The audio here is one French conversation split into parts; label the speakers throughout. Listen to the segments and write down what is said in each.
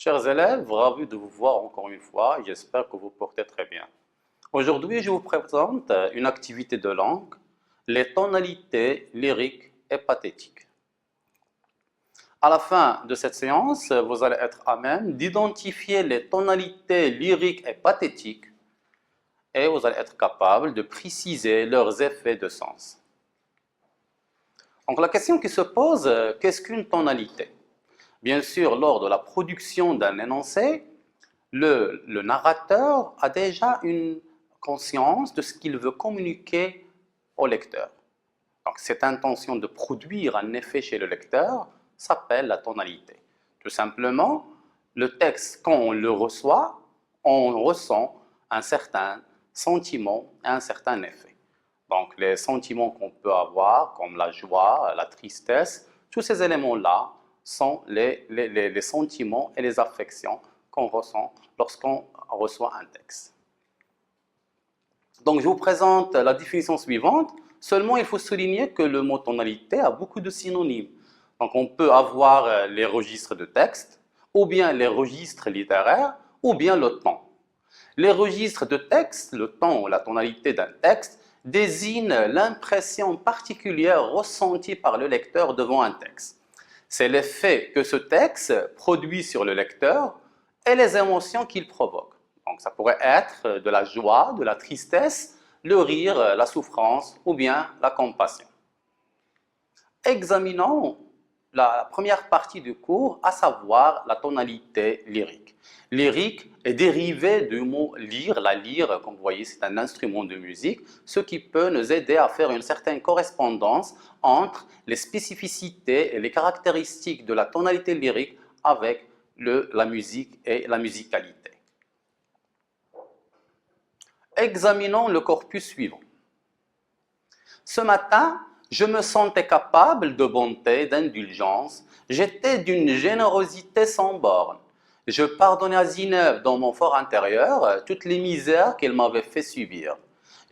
Speaker 1: Chers élèves, ravi de vous voir encore une fois. J'espère que vous portez très bien. Aujourd'hui, je vous présente une activité de langue, les tonalités lyriques et pathétiques. À la fin de cette séance, vous allez être à même d'identifier les tonalités lyriques et pathétiques et vous allez être capable de préciser leurs effets de sens. Donc la question qui se pose, qu'est-ce qu'une tonalité? Bien sûr, lors de la production d'un énoncé, le narrateur a déjà une conscience de ce qu'il veut communiquer au lecteur. Donc, cette intention de produire un effet chez le lecteur s'appelle la tonalité. Tout simplement, le texte, quand on le reçoit, on ressent un certain sentiment et un certain effet. Donc, les sentiments qu'on peut avoir, comme la joie, la tristesse, tous ces éléments-là sont les sentiments et les affections qu'on ressent lorsqu'on reçoit un texte. Donc, je vous présente la définition suivante. Seulement, il faut souligner que le mot tonalité a beaucoup de synonymes. Donc, on peut avoir les registres de texte, ou bien les registres littéraires, ou bien le ton. Les registres de texte, le ton ou la tonalité d'un texte, désignent l'impression particulière ressentie par le lecteur devant un texte. C'est l'effet que ce texte produit sur le lecteur et les émotions qu'il provoque. Donc, ça pourrait être de la joie, de la tristesse, le rire, la souffrance ou bien la compassion. Examinons la première partie du cours, à savoir la tonalité lyrique. Lyrique est dérivé du mot lire. La lyre, comme vous voyez, c'est un instrument de musique, ce qui peut nous aider à faire une certaine correspondance entre les spécificités et les caractéristiques de la tonalité lyrique avec la musique et la musicalité. Examinons le corpus suivant. Ce matin, je me sentais capable de bonté, d'indulgence. J'étais d'une générosité sans borne. Je pardonnais à Zineb dans mon fort intérieur toutes les misères qu'elle m'avait fait subir.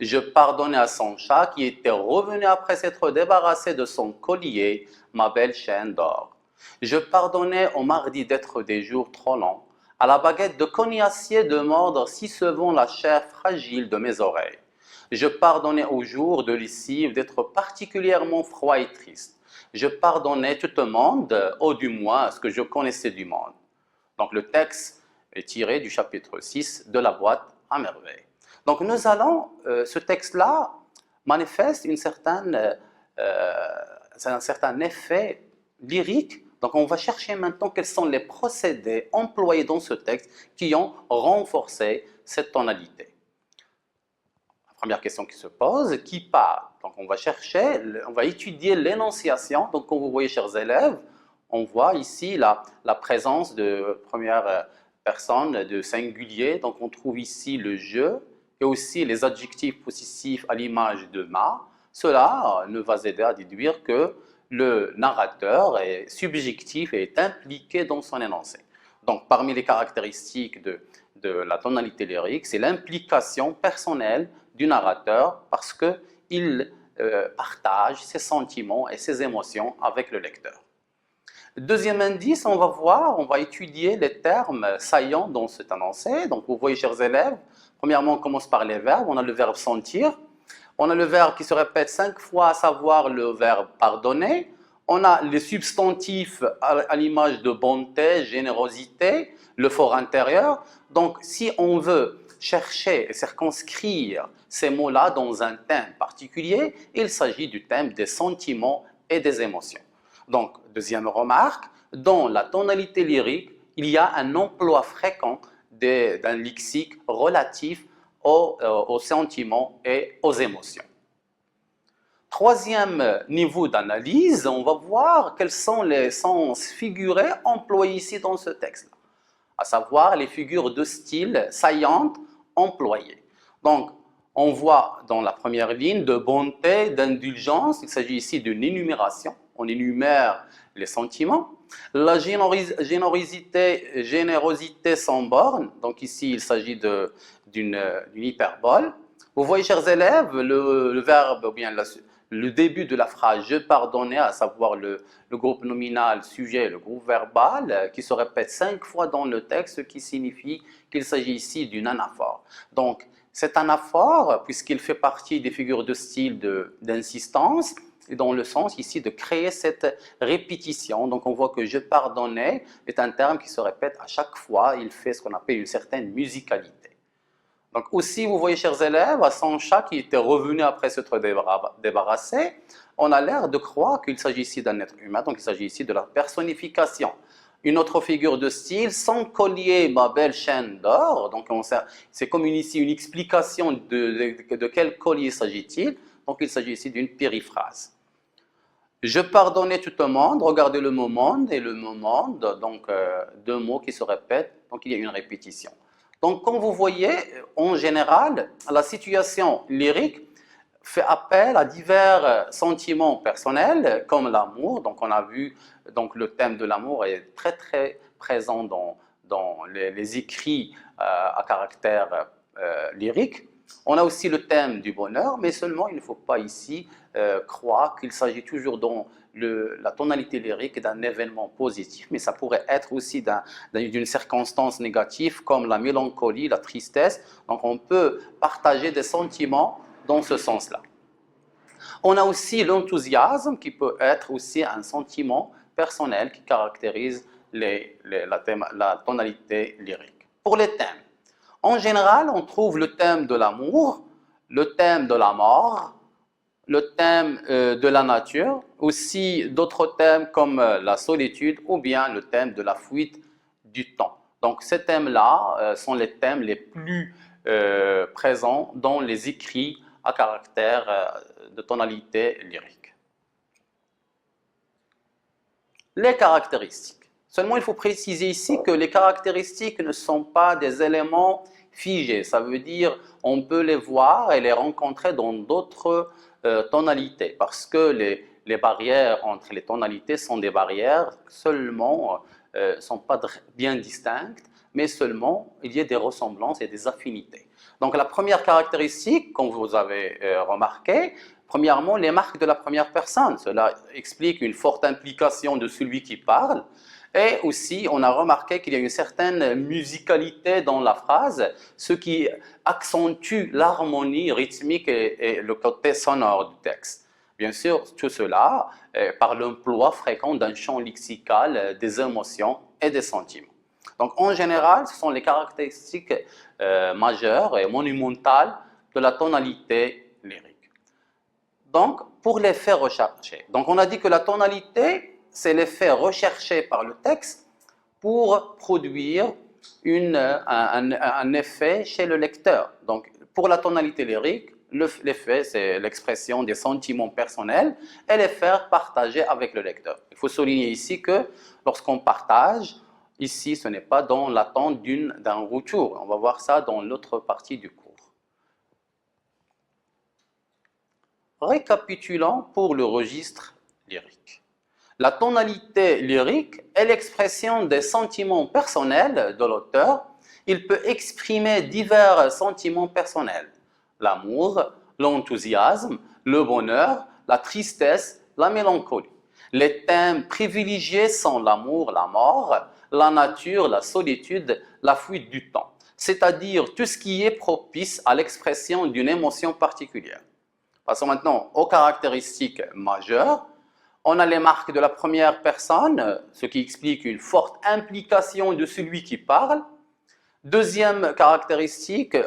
Speaker 1: Je pardonnais à son chat qui était revenu après s'être débarrassé de son collier, ma belle chaîne d'or. Je pardonnais au mardi d'être des jours trop longs, à la baguette de cognacier de mordre si souvent la chair fragile de mes oreilles. Je pardonnais au jour de lessive d'être particulièrement froid et triste. Je pardonnais tout le monde, ou du moins ce que je connaissais du monde. Donc le texte est tiré du chapitre 6 de la boîte à merveille. Donc nous allons, ce texte-là manifeste un certain effet lyrique. Donc on va chercher maintenant quels sont les procédés employés dans ce texte qui ont renforcé cette tonalité. Première question qui se pose, qui parle? Donc on va chercher, on va étudier l'énonciation. Donc comme vous voyez, chers élèves, on voit ici la présence de première personne, de singulier. Donc on trouve ici le je et aussi les adjectifs possessifs à l'image de ma. Cela nous va aider à déduire que le narrateur est subjectif et est impliqué dans son énoncé. Donc parmi les caractéristiques de la tonalité lyrique, c'est l'implication personnelle du narrateur parce qu'il partage ses sentiments et ses émotions avec le lecteur. Deuxième indice, on va étudier les termes saillants dans cet énoncé. Donc vous voyez, chers élèves, premièrement, on commence par les verbes. On a le verbe sentir. On a le verbe qui se répète 5 fois, à savoir le verbe pardonner. On a les substantifs à l'image de bonté, générosité, le fort intérieur. Donc si on veut chercher et circonscrire ces mots-là dans un thème particulier, il s'agit du thème des sentiments et des émotions. Donc, deuxième remarque, dans la tonalité lyrique, il y a un emploi fréquent d'un lexique relatif aux sentiments et aux émotions. Troisième niveau d'analyse, on va voir quels sont les sens figurés employés ici dans ce texte, à savoir les figures de style saillantes employées. Donc, on voit dans la première ligne de bonté, d'indulgence, il s'agit ici d'une énumération, on énumère les sentiments. La générosité sans borne, donc ici il s'agit d'une hyperbole. Vous voyez, chers élèves, le verbe ou bien le début de la phrase « je pardonnais », à savoir le groupe nominal, sujet, le groupe verbal, qui se répète 5 fois dans le texte, ce qui signifie qu'il s'agit ici d'une anaphore. Donc, cet anaphore, puisqu'il fait partie des figures de style d'insistance, et dans le sens ici de créer cette répétition. Donc on voit que « je pardonnais » est un terme qui se répète à chaque fois, il fait ce qu'on appelle une certaine musicalité. Donc aussi, vous voyez, chers élèves, à Sancha qui était revenu après s'être débarrassé, on a l'air de croire qu'il s'agit ici d'un être humain, donc il s'agit ici de la personnification. Une autre figure de style, sans collier, ma belle chaîne d'or, donc c'est comme ici une explication de quel collier s'agit-il, donc il s'agit ici d'une périphrase. Je pardonnais tout le monde, regardez le mot monde et le mot monde, donc deux mots qui se répètent, donc il y a une répétition. Donc comme vous voyez, en général, la situation lyrique fait appel à divers sentiments personnels comme l'amour. Donc on a vu, donc le thème de l'amour est très très présent dans les écrits à caractère lyrique. On a aussi le thème du bonheur, mais seulement il ne faut pas ici croire qu'il s'agit toujours dans la tonalité lyrique d'un événement positif, mais ça pourrait être aussi d'une circonstance négative comme la mélancolie, la tristesse. Donc on peut partager des sentiments dans ce sens-là. On a aussi l'enthousiasme qui peut être aussi un sentiment personnel qui caractérise la tonalité lyrique. Pour les thèmes, en général, on trouve le thème de l'amour, le thème de la mort, le thème de la nature, aussi d'autres thèmes comme la solitude ou bien le thème de la fuite du temps. Donc ces thèmes-là sont les thèmes les plus présents dans les écrits à caractère de tonalité lyrique. Les caractéristiques. Seulement, il faut préciser ici que les caractéristiques ne sont pas des éléments figés. Ça veut dire on peut les voir et les rencontrer dans d'autres tonalités, parce que les barrières entre les tonalités sont des barrières seulement, ne sont pas bien distinctes, mais seulement il y a des ressemblances et des affinités. Donc la première caractéristique, comme vous avez remarqué, premièrement, les marques de la première personne. Cela explique une forte implication de celui qui parle. Et aussi, on a remarqué qu'il y a une certaine musicalité dans la phrase, ce qui accentue l'harmonie rythmique et le côté sonore du texte. Bien sûr, tout cela par l'emploi fréquent d'un champ lexical des émotions et des sentiments. Donc, en général, ce sont les caractéristiques majeures et monumentales de la tonalité lyrique. Donc, pour l'effet recherché. Donc, on a dit que la tonalité, c'est l'effet recherché par le texte pour produire un effet chez le lecteur. Donc, pour la tonalité lyrique, l'effet, c'est l'expression des sentiments personnels et les faire partager avec le lecteur. Il faut souligner ici que lorsqu'on partage, ici, ce n'est pas dans l'attente d'un retour. On va voir ça dans l'autre partie du cours. Récapitulons pour le registre lyrique. La tonalité lyrique est l'expression des sentiments personnels de l'auteur. Il peut exprimer divers sentiments personnels. L'amour, l'enthousiasme, le bonheur, la tristesse, la mélancolie. Les thèmes privilégiés sont l'amour, la mort, la nature, la solitude, la fuite du temps. C'est-à-dire tout ce qui est propice à l'expression d'une émotion particulière. Passons maintenant aux caractéristiques majeures. On a les marques de la première personne, ce qui explique une forte implication de celui qui parle. Deuxième caractéristique,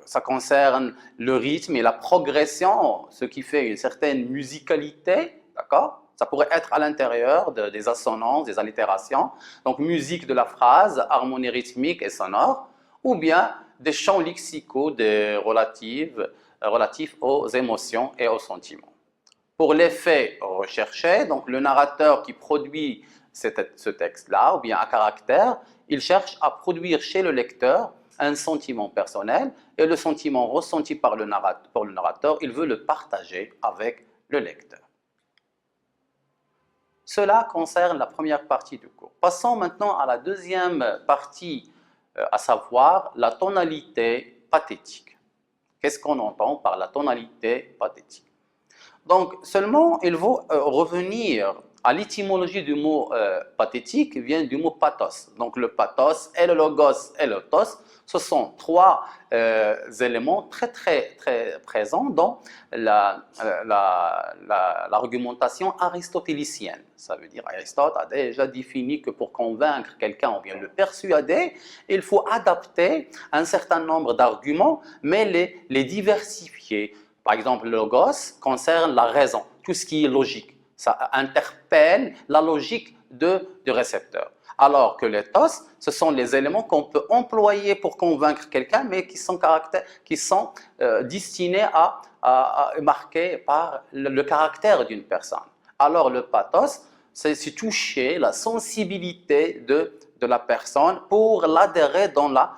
Speaker 1: ça concerne le rythme et la progression, ce qui fait une certaine musicalité, d'accord? Ça pourrait être à l'intérieur des assonances, des allitérations, donc musique de la phrase, harmonie rythmique et sonore, ou bien des champs lexicaux relatifs aux émotions et aux sentiments. Pour l'effet recherché, donc le narrateur qui produit ce texte-là, ou bien à caractère, il cherche à produire chez le lecteur un sentiment personnel, et le sentiment ressenti par le narrateur, il veut le partager avec le lecteur. Cela concerne la première partie du cours. Passons maintenant à la deuxième partie, à savoir la tonalité pathétique. Qu'est-ce qu'on entend par la tonalité pathétique? Donc, seulement, il faut revenir à l'étymologie du mot pathétique, vient du mot pathos. Donc, le pathos et le logos et le tos, ce sont trois éléments très présents dans l'argumentation aristotélicienne. Ça veut dire, Aristote a déjà défini que pour convaincre quelqu'un ou bien le persuader, il faut adapter un certain nombre d'arguments, mais les diversifier. Par exemple, le logos concerne la raison, tout ce qui est logique. Ça interpelle la logique du récepteur. Alors que les tos, ce sont les éléments qu'on peut employer pour convaincre quelqu'un, mais qui sont destinés à marquer par le caractère d'une personne. Alors le pathos, c'est toucher la sensibilité de la personne pour l'adhérer dans la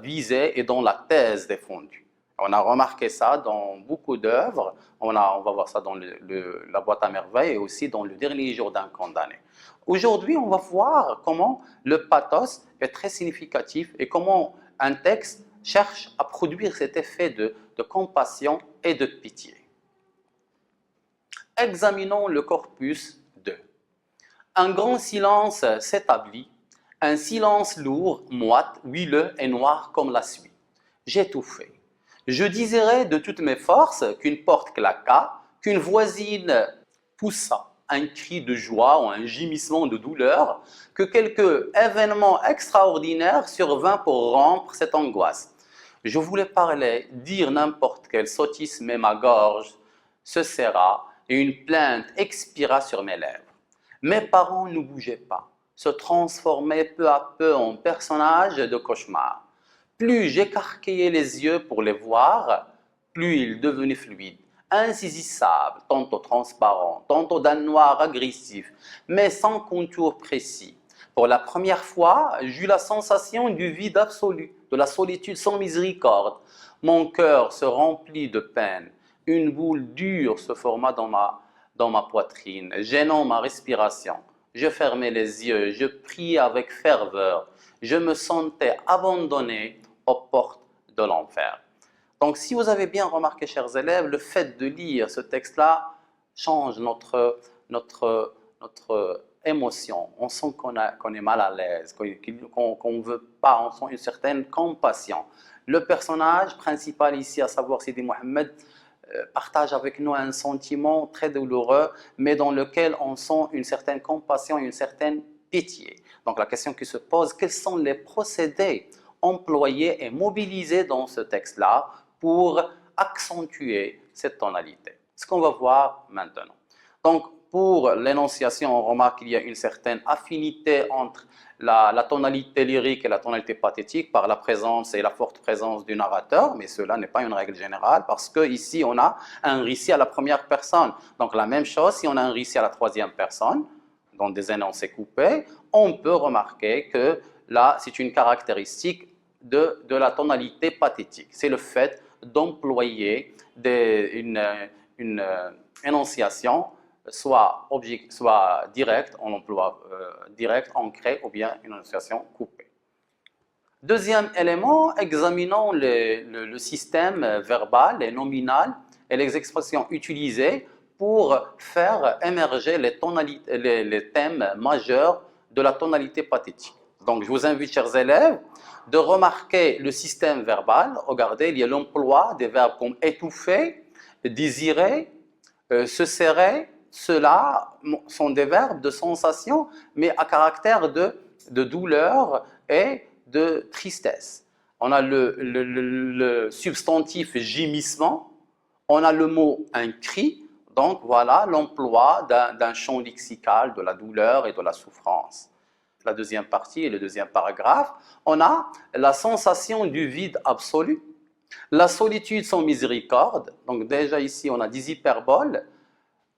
Speaker 1: visée et dans la thèse défendue. On a remarqué ça dans beaucoup d'œuvres. On va voir ça dans la boîte à merveilles et aussi dans le dernier jour d'un condamné. Aujourd'hui, on va voir comment le pathos est très significatif et comment un texte cherche à produire cet effet de compassion et de pitié. Examinons le corpus 2. Un grand silence s'établit, un silence lourd, moite, huileux et noir comme la suie. J'étouffai. Je désirais de toutes mes forces qu'une porte claqua, qu'une voisine poussa un cri de joie ou un gémissement de douleur, que quelque événement extraordinaire survint pour rompre cette angoisse. Je voulais parler, dire n'importe quelle sottise, mais ma gorge se serra et une plainte expira sur mes lèvres. Mes parents ne bougeaient pas, se transformaient peu à peu en personnages de cauchemar. Plus j'écarquillais les yeux pour les voir, plus ils devenaient fluides, insaisissables, tantôt transparents, tantôt d'un noir agressif, mais sans contour précis. Pour la première fois, j'eus la sensation du vide absolu, de la solitude sans miséricorde. Mon cœur se remplit de peine. Une boule dure se forma dans ma poitrine, gênant ma respiration. Je fermais les yeux, je priais avec ferveur. Je me sentais abandonné aux portes de l'enfer. Donc, si vous avez bien remarqué, chers élèves, le fait de lire ce texte-là change notre émotion. On sent qu'on est mal à l'aise, qu'on ne veut pas, on sent une certaine compassion. Le personnage principal ici, à savoir Sidi Mohamed, partage avec nous un sentiment très douloureux, mais dans lequel on sent une certaine compassion, une certaine pitié. Donc la question qui se pose, quels sont les procédés employés et mobilisés dans ce texte-là pour accentuer cette tonalité? Ce qu'on va voir maintenant. Donc pour l'énonciation, on remarque qu'il y a une certaine affinité entre la tonalité lyrique et la tonalité pathétique par la présence et la forte présence du narrateur, mais cela n'est pas une règle générale parce qu'ici on a un récit à la première personne. Donc la même chose, si on a un récit à la troisième personne, dans des énoncés coupés, on peut remarquer que là c'est une caractéristique de la tonalité pathétique. C'est le fait d'employer une énonciation soit direct, on emploie direct, ancré, ou bien une énonciation coupée. Deuxième élément, examinons le système verbal et nominal et les expressions utilisées pour faire émerger les thèmes majeurs de la tonalité pathétique. Donc, je vous invite, chers élèves, de remarquer le système verbal. Regardez, il y a l'emploi des verbes comme étouffer, désirer, se serrer. Ceux-là sont des verbes de sensation, mais à caractère de douleur et de tristesse. On a le substantif gémissement, on a le mot un cri, donc voilà l'emploi d'un champ lexical de la douleur et de la souffrance. La deuxième partie et le deuxième paragraphe, on a la sensation du vide absolu, la solitude sans miséricorde, donc déjà ici on a des hyperboles.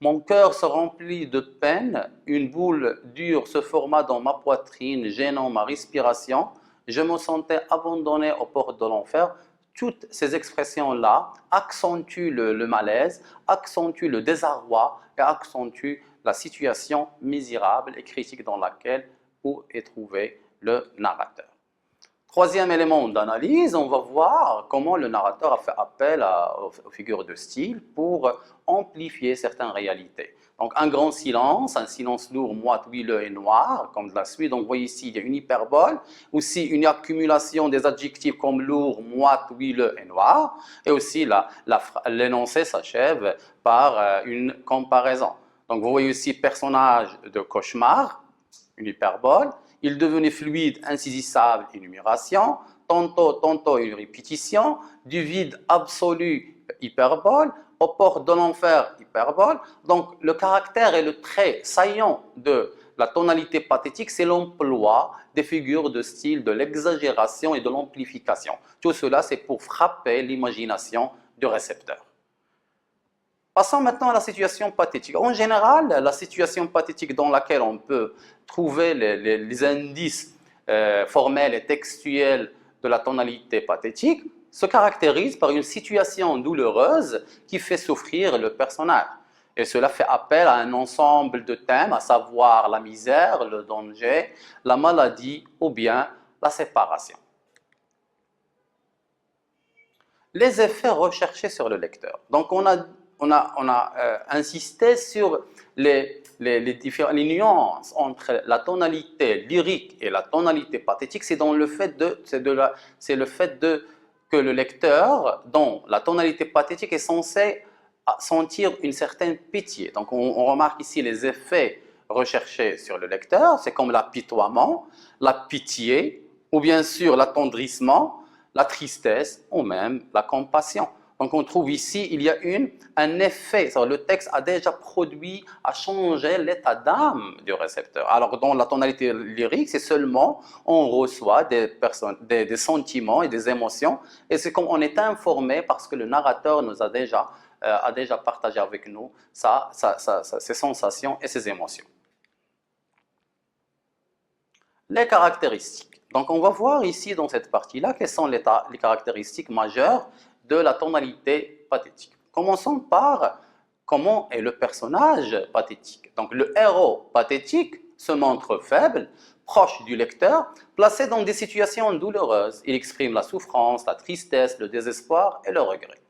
Speaker 1: Mon cœur se remplit de peine, une boule dure se forma dans ma poitrine, gênant ma respiration. Je me sentais abandonné aux portes de l'enfer. Toutes ces expressions-là accentuent le malaise, accentuent le désarroi et accentuent la situation misérable et critique dans laquelle est trouvé le narrateur. Troisième élément d'analyse, on va voir comment le narrateur a fait appel aux figures de style pour amplifier certaines réalités. Donc un grand silence, un silence lourd, moite, huileux et noir, comme de la suite. Donc vous voyez ici, il y a une hyperbole, aussi une accumulation des adjectifs comme lourd, moite, huileux et noir. Et aussi l'énoncé s'achève par une comparaison. Donc vous voyez ici personnage de cauchemar, une hyperbole. Il devenait fluide, insaisissable, énumération, tantôt une répétition, du vide absolu, hyperbole, aux portes de l'enfer, hyperbole. Donc le caractère et le trait saillant de la tonalité pathétique, c'est l'emploi des figures de style, de l'exagération et de l'amplification. Tout cela, c'est pour frapper l'imagination du récepteur. Passons maintenant à la situation pathétique. En général, la situation pathétique dans laquelle on peut trouver les indices formels et textuels de la tonalité pathétique se caractérise par une situation douloureuse qui fait souffrir le personnage. Et cela fait appel à un ensemble de thèmes, à savoir la misère, le danger, la maladie ou bien la séparation. Les effets recherchés sur le lecteur. Donc on a insisté sur les nuances entre la tonalité lyrique et la tonalité pathétique. C'est le fait que le lecteur, dans la tonalité pathétique, est censé sentir une certaine pitié. Donc on remarque ici les effets recherchés sur le lecteur, c'est comme l'apitoiement, la pitié, ou bien sûr l'attendrissement, la tristesse ou même la compassion. Donc on trouve ici, il y a un effet, le texte a déjà produit, a changé l'état d'âme du récepteur. Alors dans la tonalité lyrique, c'est seulement on reçoit des sentiments et des émotions, et c'est comme on est informé parce que le narrateur nous a déjà partagé avec nous ses sensations et ses émotions. Les caractéristiques. Donc on va voir ici dans cette partie-là quelles sont les caractéristiques majeures de la tonalité pathétique. Commençons par comment est le personnage pathétique. Donc le héros pathétique se montre faible, proche du lecteur, placé dans des situations douloureuses. Il exprime la souffrance, la tristesse, le désespoir et le regret.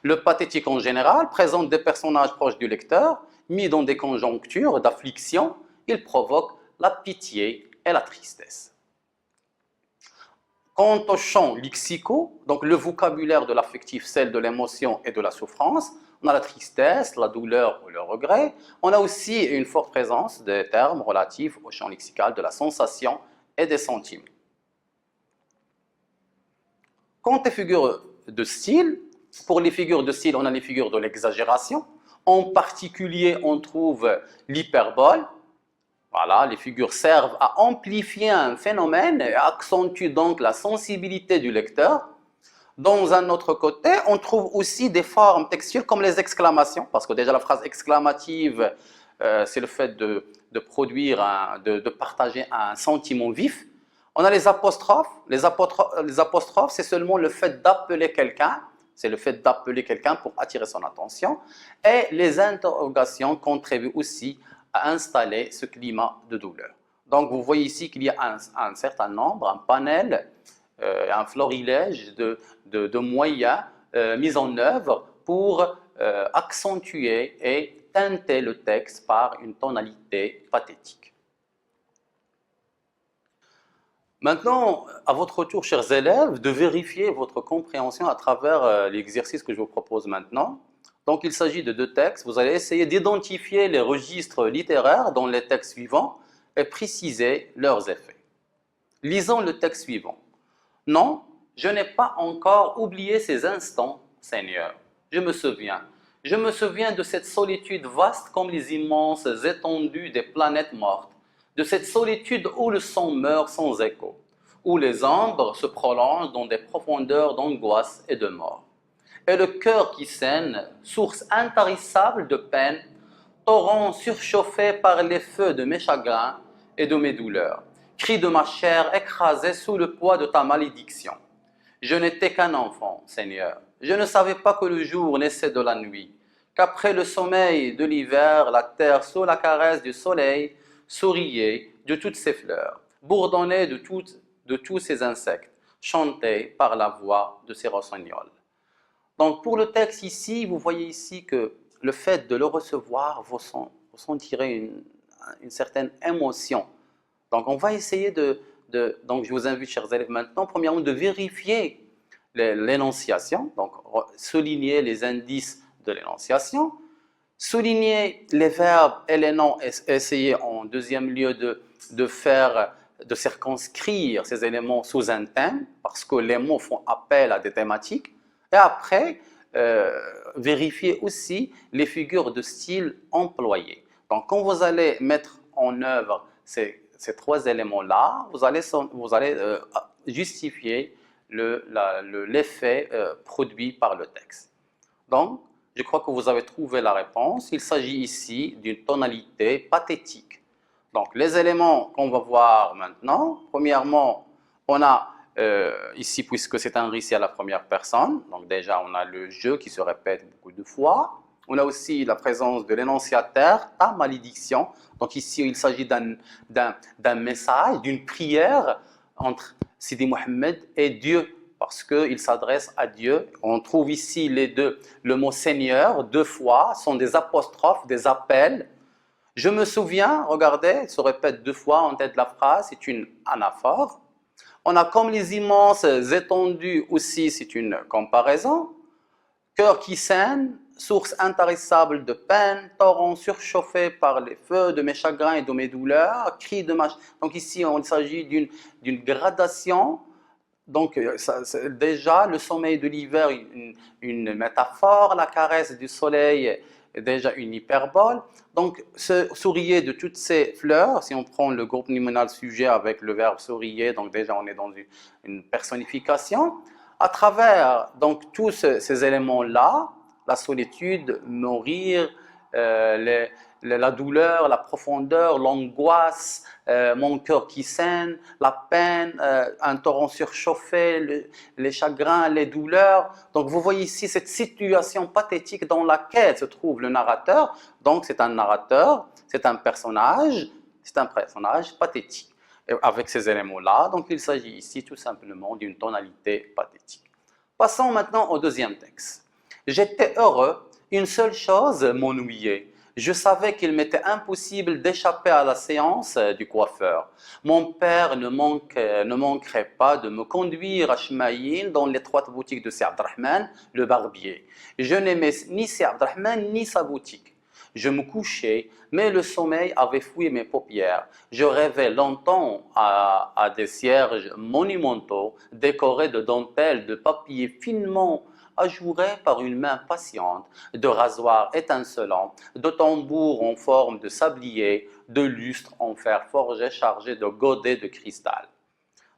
Speaker 1: Le pathétique en général présente des personnages proches du lecteur, mis dans des conjonctures d'affliction. Il provoque la pitié et la tristesse. Quant au champ lexico, donc le vocabulaire de l'affectif, celle de l'émotion et de la souffrance, on a la tristesse, la douleur ou le regret. On a aussi une forte présence des termes relatifs au champ lexical de la sensation et des sentiments. Quant aux figures de style, pour les figures de style, on a les figures de l'exagération. En particulier, on trouve l'hyperbole. Voilà, les figures servent à amplifier un phénomène et accentuent donc la sensibilité du lecteur. Dans un autre côté, on trouve aussi des formes textuelles comme les exclamations, parce que déjà la phrase exclamative, c'est le fait de produire, de partager un sentiment vif. On a les apostrophes. Les apostrophes, c'est seulement le fait d'appeler quelqu'un. C'est le fait d'appeler quelqu'un pour attirer son attention. Et les interrogations contribuent aussi à installer ce climat de douleur. Donc vous voyez ici qu'il y a un certain nombre, un panel, un florilège de moyens mis en œuvre pour accentuer et teinter le texte par une tonalité pathétique. Maintenant, à votre tour, chers élèves, de vérifier votre compréhension à travers l'exercice que je vous propose maintenant. Donc, il s'agit de deux textes. Vous allez essayer d'identifier les registres littéraires dans les textes suivants et préciser leurs effets. Lisons le texte suivant. Non, je n'ai pas encore oublié ces instants, Seigneur. Je me souviens de cette solitude vaste comme les immenses étendues des planètes mortes, de cette solitude où le son meurt sans écho, où les ombres se prolongent dans des profondeurs d'angoisse et de mort. Et le cœur qui saigne, source intarissable de peine, torrent surchauffé par les feux de mes chagrins et de mes douleurs, cri de ma chair écrasée sous le poids de ta malédiction. Je n'étais qu'un enfant, Seigneur. Je ne savais pas que le jour naissait de la nuit, qu'après le sommeil de l'hiver, la terre sous la caresse du soleil souriait de toutes ses fleurs, bourdonnait de tous ses insectes, chanté par la voix de ces rossignols. Donc pour le texte ici, vous voyez ici que le fait de le recevoir, vous sentirez une certaine émotion. Donc on va essayer donc je vous invite, chers élèves, maintenant, premièrement, de vérifier l'énonciation, donc souligner les indices de l'énonciation, souligner les verbes et les noms, et essayer en deuxième lieu de circonscrire ces éléments sous un thème, parce que les mots font appel à des thématiques, et après, vérifier aussi les figures de style employées. Donc quand vous allez mettre en œuvre ces trois éléments-là, vous allez justifier l'effet produit par le texte. Donc, je crois que vous avez trouvé la réponse. Il s'agit ici d'une tonalité pathétique. Donc, les éléments qu'on va voir maintenant, premièrement, on a ici, puisque c'est un récit à la première personne, donc déjà on a le je qui se répète beaucoup de fois. On a aussi la présence de l'énonciateur, ta malédiction. Donc ici, il s'agit d'un message, d'une prière entre Sidi Mohammed et Dieu, parce qu'il s'adresse à Dieu. On trouve ici les deux, le mot Seigneur, deux fois, sont des apostrophes, des appels. Je me souviens, regardez, il se répète deux fois en tête de la phrase, c'est une anaphore. On a comme les immenses étendues aussi, c'est une comparaison. Cœur qui saigne, source intarissable de peine, torrent surchauffé par les feux de mes chagrins et de mes douleurs, cri de ma... Donc ici, il s'agit d'une gradation. Donc déjà, le sommeil de l'hiver, une métaphore, la caresse du soleil, déjà une hyperbole. Donc, sourire de toutes ces fleurs, si on prend le groupe nominal sujet avec le verbe sourire, donc déjà on est dans une personnification. À travers donc tous ces éléments-là, la solitude, mourir, la douleur, la profondeur, l'angoisse, mon cœur qui saigne, la peine, un torrent surchauffé, les chagrins, les douleurs. Donc vous voyez ici cette situation pathétique dans laquelle se trouve le narrateur. Donc c'est un narrateur, c'est un personnage pathétique. Et avec ces éléments-là, donc il s'agit ici tout simplement d'une tonalité pathétique. Passons maintenant au deuxième texte. J'étais heureux, une seule chose m'ennuyait. Je savais qu'il m'était impossible d'échapper à la séance du coiffeur. Mon père ne manquerait pas de me conduire à Chemaïn dans l'étroite boutique de Si Abdrahman, le barbier. Je n'aimais ni Si Abdrahman ni sa boutique. Je me couchais, mais le sommeil avait fouillé mes paupières. Je rêvais longtemps à des cierges monumentaux, décorés de dentelles, de papier finement ajouré par une main patiente, de rasoirs étincelants, de tambours en forme de sablier, de lustres en fer forgé chargés de godets de cristal.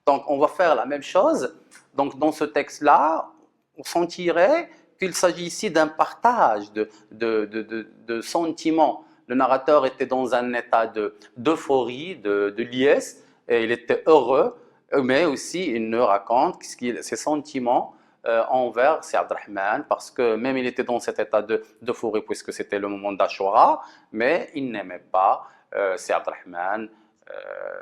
Speaker 1: Donc on va faire la même chose. Donc dans ce texte-là, on sentirait qu'il s'agit ici d'un partage de sentiments. Le narrateur était dans un état d'euphorie, de liesse, et il était heureux, mais aussi il nous raconte ses sentiments envers Si Abdrahman, parce que même il était dans cet état d'euphorie puisque c'était le moment d'Ashura, mais il n'aimait pas Si Abdrahman,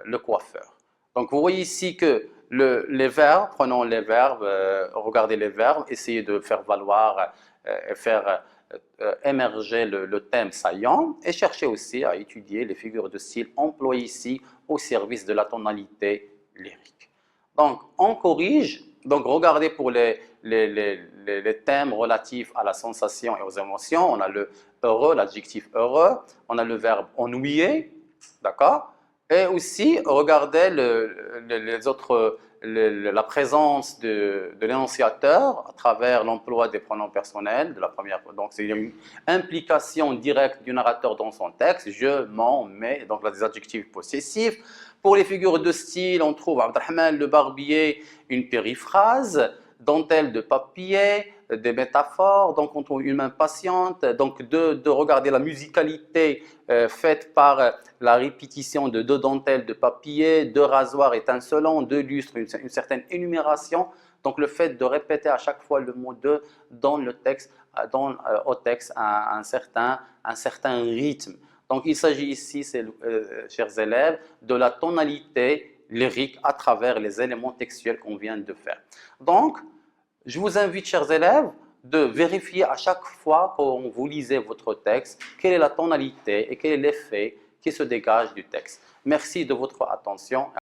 Speaker 1: le coiffeur. Donc vous voyez ici que les verbes, prenons les verbes, regardez les verbes, essayez de faire valoir et faire émerger le thème saillant et cherchez aussi à étudier les figures de style employées ici au service de la tonalité lyrique. Donc on corrige, donc regardez pour les thèmes relatifs à la sensation et aux émotions, on a le heureux, l'adjectif heureux, on a le verbe ennuyer, d'accord? Et aussi, regardez la présence de l'énonciateur à travers l'emploi des pronoms personnels de la première. Donc, c'est une implication directe du narrateur dans son texte. Je, mon, mes, donc là, des adjectifs possessifs. Pour les figures de style, on trouve Abdrahman le barbier, une périphrase, dentelle de papier, des métaphores, donc on trouve une main patiente, donc de regarder la musicalité faite par la répétition de deux dentelles de papier, deux rasoirs étincelants, deux lustres, une certaine énumération. Donc le fait de répéter à chaque fois le mot de dans le texte, au texte un certain rythme. Donc il s'agit ici, chers élèves, de la tonalité lyrique à travers les éléments textuels qu'on vient de faire. Donc, je vous invite, chers élèves, de vérifier à chaque fois quand vous lisez votre texte, quelle est la tonalité et quel est l'effet qui se dégage du texte. Merci de votre attention.